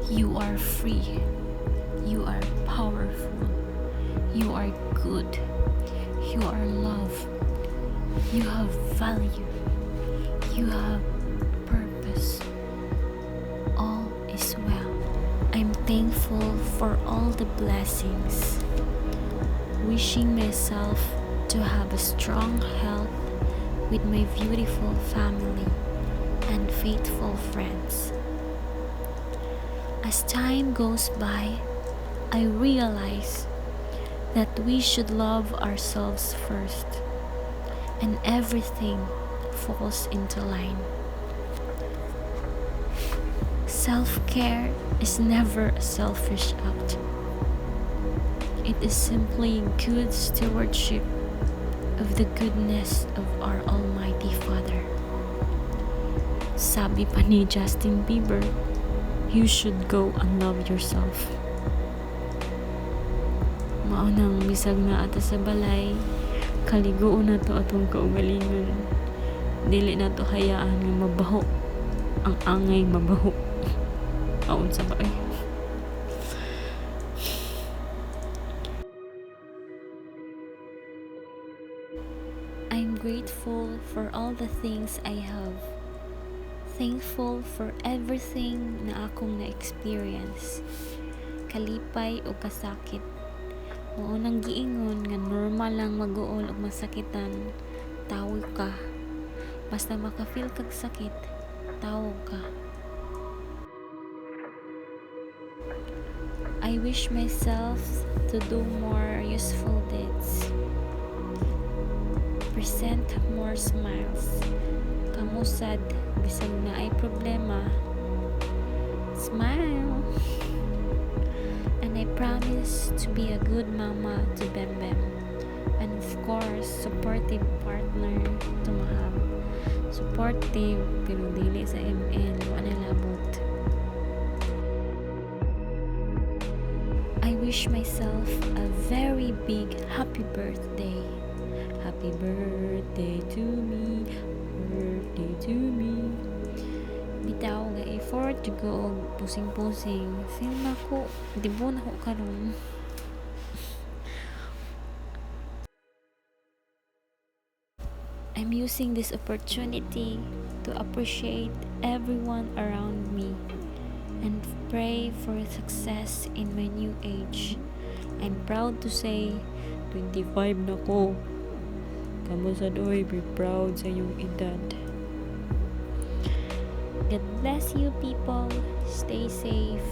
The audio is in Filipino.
You are free. You are powerful. You are good. You are loved. You have value. You have purpose. All is well. I'm thankful for all the blessings. Wishing myself to have a strong health with my beautiful family and faithful friends. As time goes by, I realize that we should love ourselves first, and everything falls into line. Self-care is never a selfish act. It is simply good stewardship of the goodness of our Almighty Father. Sabi pa ni Justin Bieber, you should go and love yourself. Maunang bisag na ata sa balay, kaliguo na to atong kaugalingon. Dili na to hayaan nga mabaho. Ang angay mabaho. Aun sa baay. I'm grateful for all the things I have. Thankful for everything na akong na-experience. Kalipay o kasakit. Maunang giingon nga normal lang mag-uol o masakitan. Tawag ka. Basta maka-feel kag sakit, tawag ka. I wish myself to do more useful deeds. Present more smiles. Kamusad, bisag na ay problema. Smile! And I promise to be a good mama to Bembem. And of course, supportive partner to Mahab. Supportive, pero dili sa ML, wala labot. I wish myself a very big happy birthday. Happy birthday to me, birthday to me. Bitaw nga effort to go pusing-pusing. Feel na ko, di ba na ko karon. I'm using this opportunity to appreciate everyone around me and pray for success in my new age. I'm proud to say, 25 na ko. Kamu sa doy, be proud sa iyong edad. God bless you people. Stay safe.